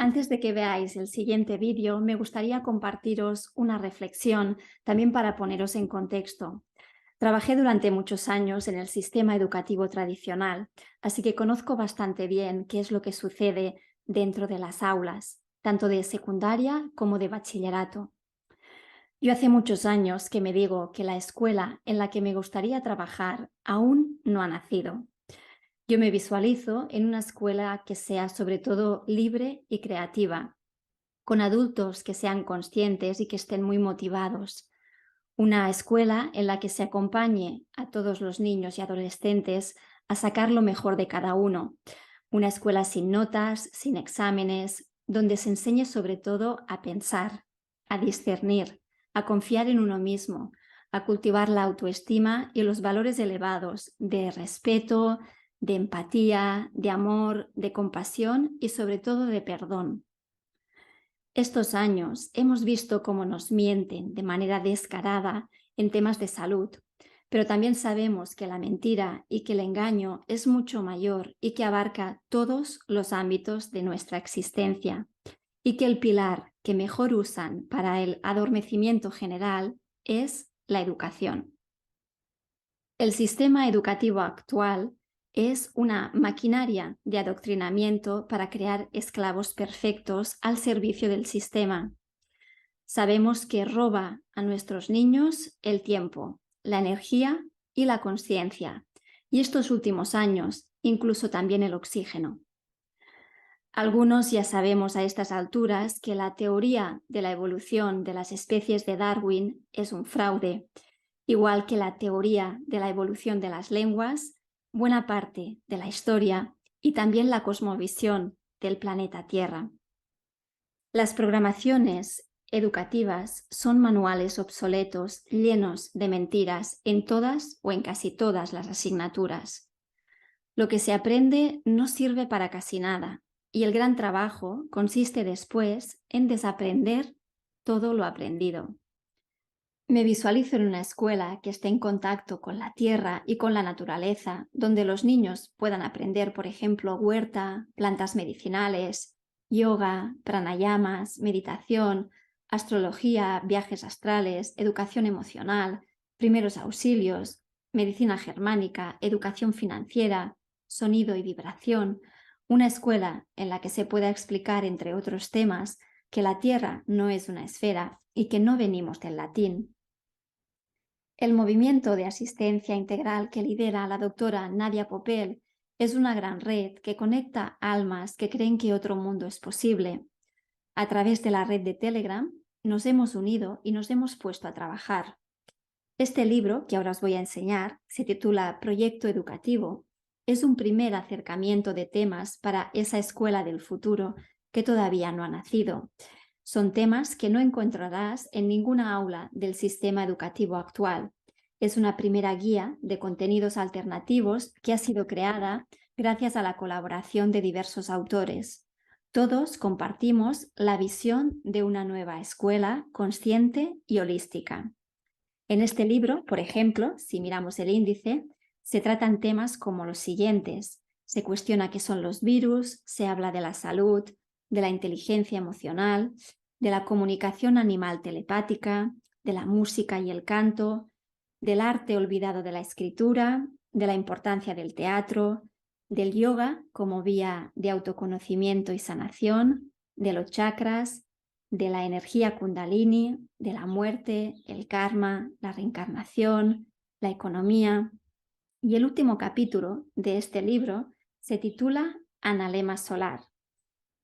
Antes de que veáis el siguiente vídeo, me gustaría compartiros una reflexión también para poneros en contexto. Trabajé durante muchos años en el sistema educativo tradicional, así que conozco bastante bien qué es lo que sucede dentro de las aulas, tanto de secundaria como de bachillerato. Yo hace muchos años que me digo que la escuela en la que me gustaría trabajar aún no ha nacido. Yo me visualizo en una escuela que sea sobre todo libre y creativa, con adultos que sean conscientes y que estén muy motivados. Una escuela en la que se acompañe a todos los niños y adolescentes a sacar lo mejor de cada uno. Una escuela sin notas, sin exámenes, donde se enseñe sobre todo a pensar, a discernir, a confiar en uno mismo, a cultivar la autoestima y los valores elevados de respeto, de empatía, de amor, de compasión y sobre todo de perdón. Estos años hemos visto cómo nos mienten de manera descarada en temas de salud, pero también sabemos que la mentira y que el engaño es mucho mayor y que abarca todos los ámbitos de nuestra existencia, y que el pilar que mejor usan para el adormecimiento general es la educación. El sistema educativo actual es una maquinaria de adoctrinamiento para crear esclavos perfectos al servicio del sistema. Sabemos que roba a nuestros niños el tiempo, la energía y la conciencia, y estos últimos años, incluso también el oxígeno. Algunos ya sabemos a estas alturas que la teoría de la evolución de las especies de Darwin es un fraude, igual que la teoría de la evolución de las lenguas, buena parte de la historia y también la cosmovisión del planeta Tierra. Las programaciones educativas son manuales obsoletos llenos de mentiras en todas o en casi todas las asignaturas. Lo que se aprende no sirve para casi nada y el gran trabajo consiste después en desaprender todo lo aprendido. Me visualizo en una escuela que esté en contacto con la tierra y con la naturaleza, donde los niños puedan aprender, por ejemplo, huerta, plantas medicinales, yoga, pranayamas, meditación, astrología, viajes astrales, educación emocional, primeros auxilios, medicina germánica, educación financiera, sonido y vibración. Una escuela en la que se pueda explicar, entre otros temas, que la Tierra no es una esfera y que no venimos del latín. El movimiento de asistencia integral que lidera la doctora Nadia Popel es una gran red que conecta almas que creen que otro mundo es posible. A través de la red de Telegram nos hemos unido y nos hemos puesto a trabajar. Este libro, que ahora os voy a enseñar, se titula Proyecto Educativo. Es un primer acercamiento de temas para esa escuela del futuro que todavía no ha nacido. Son temas que no encontrarás en ninguna aula del sistema educativo actual. Es una primera guía de contenidos alternativos que ha sido creada gracias a la colaboración de diversos autores. Todos compartimos la visión de una nueva escuela consciente y holística. En este libro, por ejemplo, si miramos el índice, se tratan temas como los siguientes. Se cuestiona qué son los virus, se habla de la salud, de la inteligencia emocional, de la comunicación animal telepática, de la música y el canto, del arte olvidado de la escritura, de la importancia del teatro, del yoga como vía de autoconocimiento y sanación, de los chakras, de la energía kundalini, de la muerte, el karma, la reencarnación, la economía. Y el último capítulo de este libro se titula Analema Solar.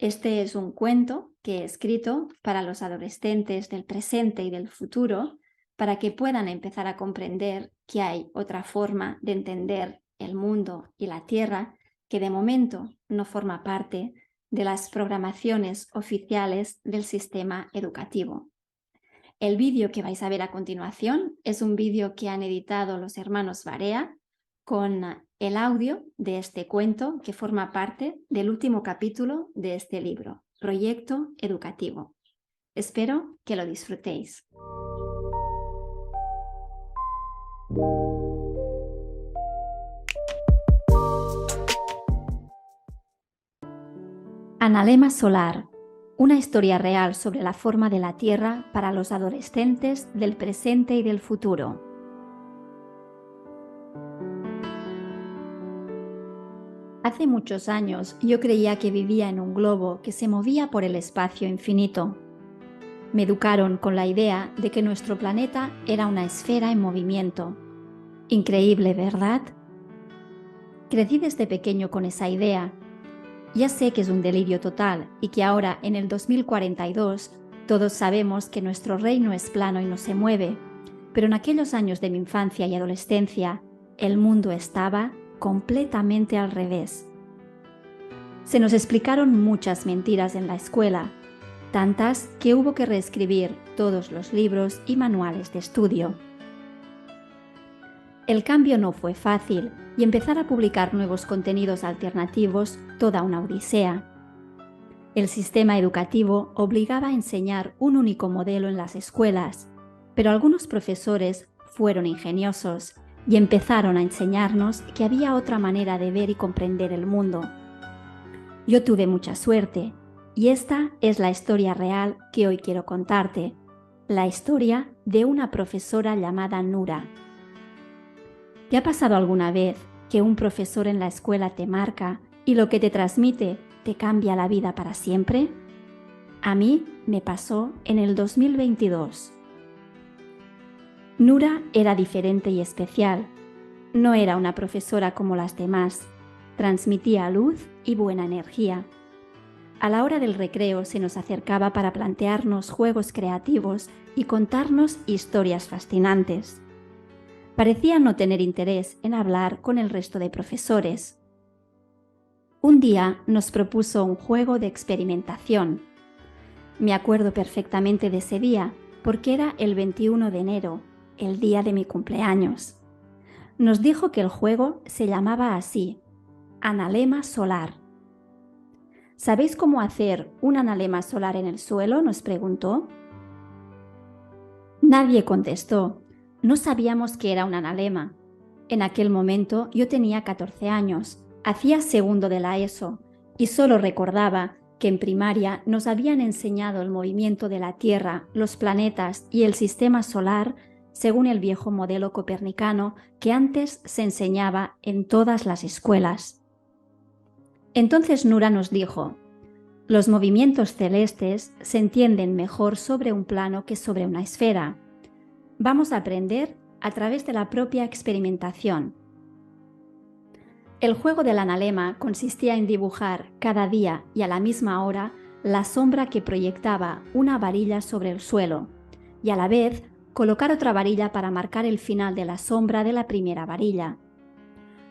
Este es un cuento que he escrito para los adolescentes del presente y del futuro para que puedan empezar a comprender que hay otra forma de entender el mundo y la Tierra que de momento no forma parte de las programaciones oficiales del sistema educativo. El vídeo que vais a ver a continuación es un vídeo que han editado los hermanos Barea con el audio de este cuento que forma parte del último capítulo de este libro, Proyecto Educativo. Espero que lo disfrutéis. Analema solar, Una historia real sobre la forma de la Tierra para los adolescentes del presente y del futuro. Hace muchos años yo creía que vivía en un globo que se movía por el espacio infinito. Me educaron con la idea de que nuestro planeta era una esfera en movimiento. Increíble, ¿verdad? Crecí desde pequeño con esa idea. Ya sé que es un delirio total y que ahora, en el 2042, todos sabemos que nuestro reino es plano y no se mueve, pero en aquellos años de mi infancia y adolescencia, el mundo estaba completamente al revés. Se nos explicaron muchas mentiras en la escuela, tantas que hubo que reescribir todos los libros y manuales de estudio. El cambio no fue fácil y empezar a publicar nuevos contenidos alternativos toda una odisea. El sistema educativo obligaba a enseñar un único modelo en las escuelas, pero algunos profesores fueron ingeniosos y empezaron a enseñarnos que había otra manera de ver y comprender el mundo. Yo tuve mucha suerte y esta es la historia real que hoy quiero contarte, la historia de una profesora llamada Nura. ¿Te ha pasado alguna vez que un profesor en la escuela te marca y lo que te transmite te cambia la vida para siempre? A mí me pasó en el 2022. Nura era diferente y especial. No era una profesora como las demás. Transmitía luz y buena energía. A la hora del recreo se nos acercaba para plantearnos juegos creativos y contarnos historias fascinantes. Parecía no tener interés en hablar con el resto de profesores. Un día nos propuso un juego de experimentación. Me acuerdo perfectamente de ese día porque era el 21 de enero, el día de mi cumpleaños. Nos dijo que el juego se llamaba así, analema solar. ¿Sabéis cómo hacer un analema solar en el suelo?, nos preguntó. Nadie contestó. No sabíamos qué era un analema. En aquel momento yo tenía 14 años, hacía segundo de la ESO y solo recordaba que en primaria nos habían enseñado el movimiento de la Tierra, los planetas y el sistema solar según el viejo modelo copernicano que antes se enseñaba en todas las escuelas. Entonces Nura nos dijo: los movimientos celestes se entienden mejor sobre un plano que sobre una esfera. Vamos a aprender a través de la propia experimentación. El juego del analema consistía en dibujar cada día y a la misma hora la sombra que proyectaba una varilla sobre el suelo y a la vez colocar otra varilla para marcar el final de la sombra de la primera varilla.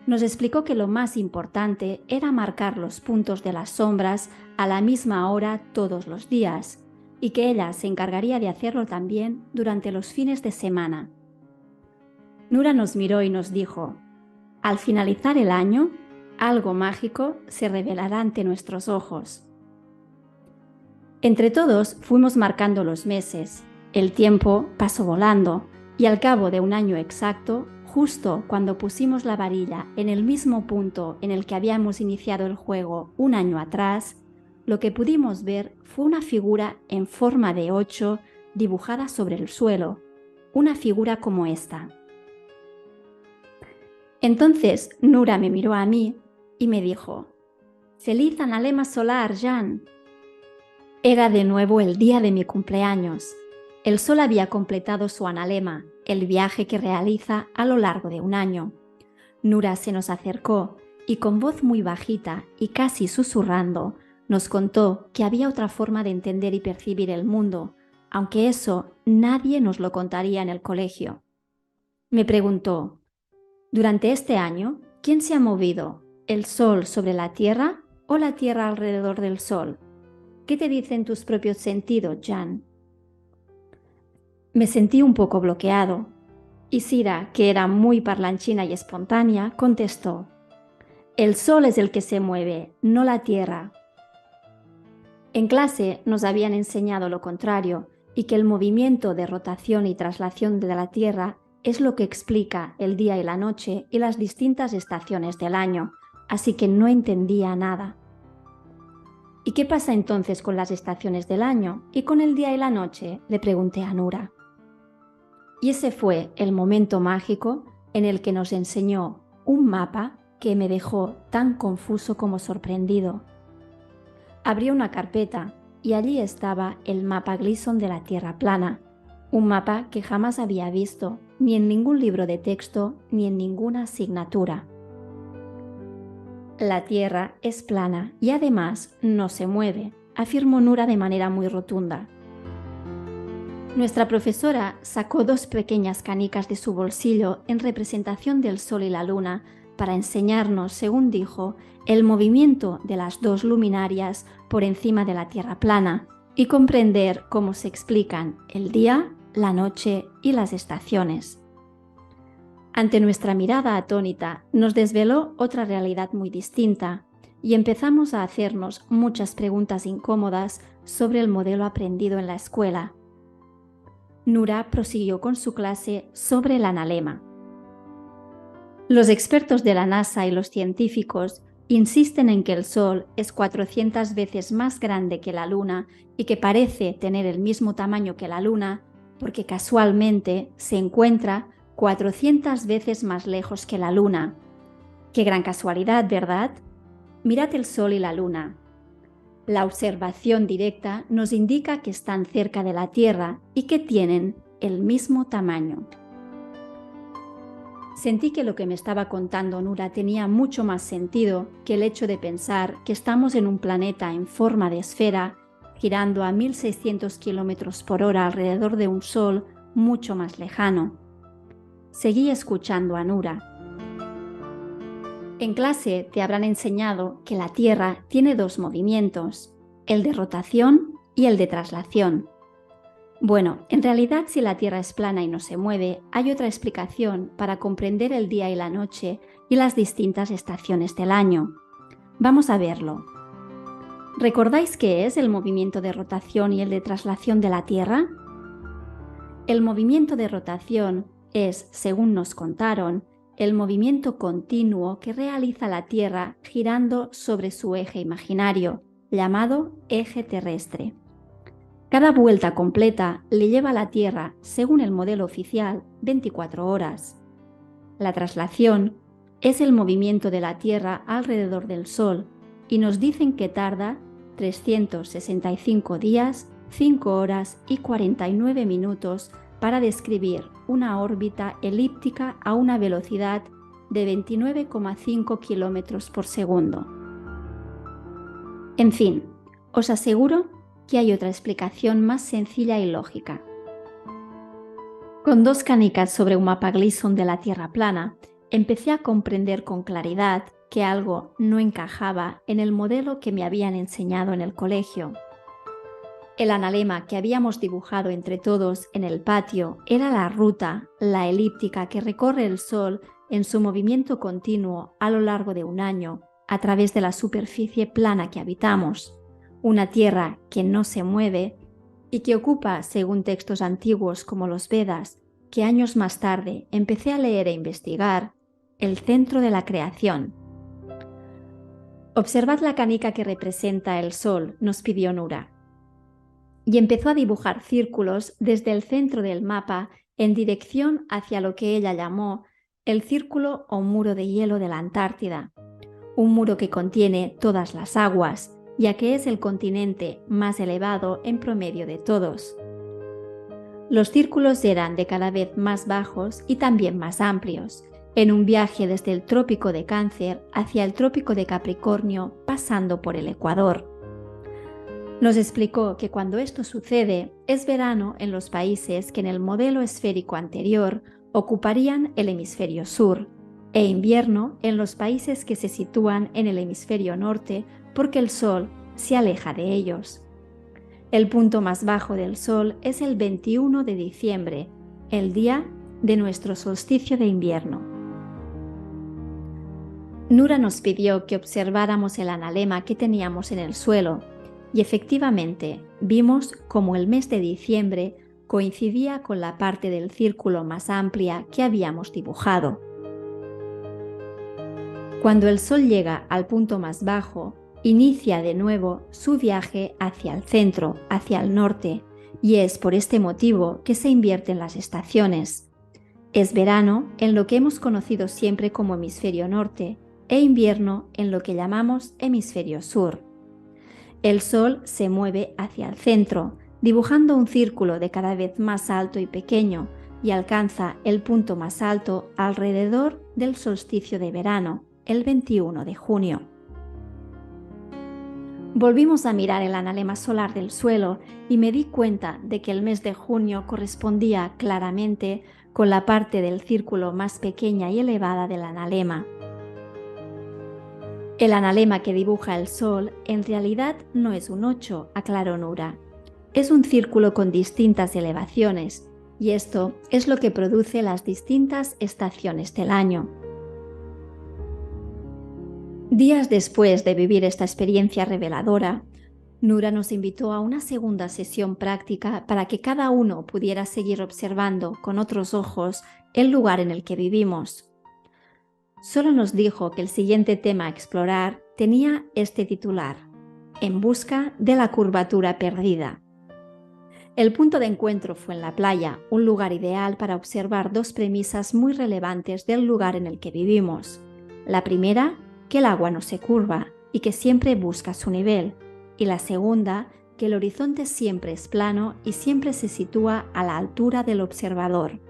Nos explicó que lo más importante era marcar los puntos de las sombras a la misma hora todos los días, y que ella se encargaría de hacerlo también durante los fines de semana. Nura nos miró y nos dijo: al finalizar el año, algo mágico se revelará ante nuestros ojos. Entre todos fuimos marcando los meses. El tiempo pasó volando y al cabo de un año exacto, justo cuando pusimos la varilla en el mismo punto en el que habíamos iniciado el juego un año atrás, lo que pudimos ver fue una figura en forma de 8 dibujada sobre el suelo, una figura como esta. Entonces Nura me miró a mí y me dijo: «¡Feliz analema solar, Jan!». Era de nuevo el día de mi cumpleaños. El sol había completado su analema, el viaje que realiza a lo largo de un año. Nura se nos acercó y con voz muy bajita y casi susurrando, nos contó que había otra forma de entender y percibir el mundo, aunque eso nadie nos lo contaría en el colegio. Me preguntó: «Durante este año, ¿quién se ha movido? ¿El Sol sobre la Tierra o la Tierra alrededor del Sol? ¿Qué te dicen tus propios sentidos, Jan?». Me sentí un poco bloqueado, y Sira, que era muy parlanchina y espontánea, contestó: «El Sol es el que se mueve, no la Tierra». En clase nos habían enseñado lo contrario, y que el movimiento de rotación y traslación de la Tierra es lo que explica el día y la noche y las distintas estaciones del año, así que no entendía nada. ¿Y qué pasa entonces con las estaciones del año y con el día y la noche?, le pregunté a Nura. Y ese fue el momento mágico en el que nos enseñó un mapa que me dejó tan confuso como sorprendido. Abrí una carpeta y allí estaba el mapa Gleason de la Tierra plana, un mapa que jamás había visto, ni en ningún libro de texto ni en ninguna asignatura. La Tierra es plana y además no se mueve, afirmó Nura de manera muy rotunda. Nuestra profesora sacó 2 pequeñas canicas de su bolsillo en representación del Sol y la Luna para enseñarnos, según dijo, el movimiento de las 2 luminarias por encima de la Tierra plana y comprender cómo se explican el día, la noche y las estaciones. Ante nuestra mirada atónita, nos desveló otra realidad muy distinta y empezamos a hacernos muchas preguntas incómodas sobre el modelo aprendido en la escuela. Nura prosiguió con su clase sobre el analema. Los expertos de la NASA y los científicos insisten en que el Sol es 400 veces más grande que la Luna y que parece tener el mismo tamaño que la Luna porque casualmente se encuentra 400 veces más lejos que la Luna. ¡Qué gran casualidad!, ¿verdad? Mirad el Sol y la Luna. La observación directa nos indica que están cerca de la Tierra y que tienen el mismo tamaño. Sentí que lo que me estaba contando Nura tenía mucho más sentido que el hecho de pensar que estamos en un planeta en forma de esfera, girando a 1600 km/h alrededor de un Sol mucho más lejano. Seguí escuchando a Nura. En clase te habrán enseñado que la Tierra tiene 2 movimientos, el de rotación y el de traslación. Bueno, en realidad si la Tierra es plana y no se mueve, hay otra explicación para comprender el día y la noche y las distintas estaciones del año. Vamos a verlo. ¿Recordáis qué es el movimiento de rotación y el de traslación de la Tierra? El movimiento de rotación es, según nos contaron, el movimiento continuo que realiza la Tierra girando sobre su eje imaginario, llamado eje terrestre. Cada vuelta completa le lleva a la Tierra, según el modelo oficial, 24 horas. La traslación es el movimiento de la Tierra alrededor del Sol y nos dicen que tarda 365 días, 5 horas y 49 minutos para describir una órbita elíptica a una velocidad de 29,5 km por segundo. En fin, os aseguro que hay otra explicación más sencilla y lógica. Con 2 canicas sobre un mapa Gleason de la Tierra plana, empecé a comprender con claridad que algo no encajaba en el modelo que me habían enseñado en el colegio. El analema que habíamos dibujado entre todos en el patio era la ruta, la elíptica que recorre el Sol en su movimiento continuo a lo largo de un año a través de la superficie plana que habitamos, una Tierra que no se mueve y que ocupa, según textos antiguos como los Vedas, que años más tarde empecé a leer e investigar, el centro de la creación. Observad la canica que representa el Sol, nos pidió Nura. Y empezó a dibujar círculos desde el centro del mapa en dirección hacia lo que ella llamó el círculo o muro de hielo de la Antártida, un muro que contiene todas las aguas, ya que es el continente más elevado en promedio de todos. Los círculos eran de cada vez más bajos y también más amplios, en un viaje desde el trópico de Cáncer hacia el trópico de Capricornio, pasando por el Ecuador. Nos explicó que cuando esto sucede es verano en los países que en el modelo esférico anterior ocuparían el hemisferio sur e invierno en los países que se sitúan en el hemisferio norte porque el Sol se aleja de ellos. El punto más bajo del Sol es el 21 de diciembre, el día de nuestro solsticio de invierno. Nura nos pidió que observáramos el analema que teníamos en el suelo y efectivamente vimos cómo el mes de diciembre coincidía con la parte del círculo más amplia que habíamos dibujado. Cuando el Sol llega al punto más bajo inicia de nuevo su viaje hacia el centro, hacia el norte, y es por este motivo que se invierten las estaciones. Es verano en lo que hemos conocido siempre como hemisferio norte e invierno en lo que llamamos hemisferio sur. El Sol se mueve hacia el centro, dibujando un círculo de cada vez más alto y pequeño, y alcanza el punto más alto alrededor del solsticio de verano, el 21 de junio. Volvimos a mirar el analema solar del suelo y me di cuenta de que el mes de junio correspondía claramente con la parte del círculo más pequeña y elevada del analema. El analema que dibuja el Sol en realidad no es un 8, aclaró Nura. Es un círculo con distintas elevaciones, y esto es lo que produce las distintas estaciones del año. Días después de vivir esta experiencia reveladora, Nura nos invitó a una segunda sesión práctica para que cada uno pudiera seguir observando con otros ojos el lugar en el que vivimos. Solo nos dijo que el siguiente tema a explorar tenía este titular: En busca de la curvatura perdida. El punto de encuentro fue en la playa, un lugar ideal para observar dos premisas muy relevantes del lugar en el que vivimos. La primera, que el agua no se curva y que siempre busca su nivel. Y la segunda, que el horizonte siempre es plano y siempre se sitúa a la altura del observador.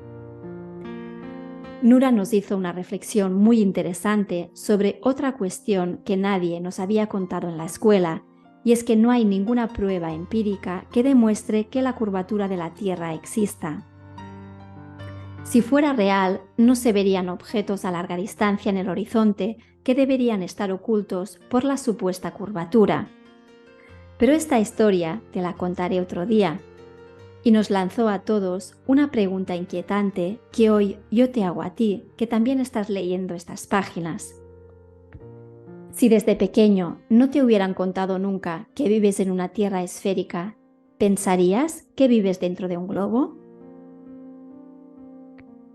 Nura nos hizo una reflexión muy interesante sobre otra cuestión que nadie nos había contado en la escuela, y es que no hay ninguna prueba empírica que demuestre que la curvatura de la Tierra exista. Si fuera real, no se verían objetos a larga distancia en el horizonte que deberían estar ocultos por la supuesta curvatura. Pero esta historia te la contaré otro día. Y nos lanzó a todos una pregunta inquietante que hoy yo te hago a ti, que también estás leyendo estas páginas. Si desde pequeño no te hubieran contado nunca que vives en una tierra esférica, ¿pensarías que vives dentro de un globo?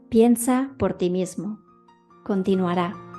Piensa por ti mismo. Continuará.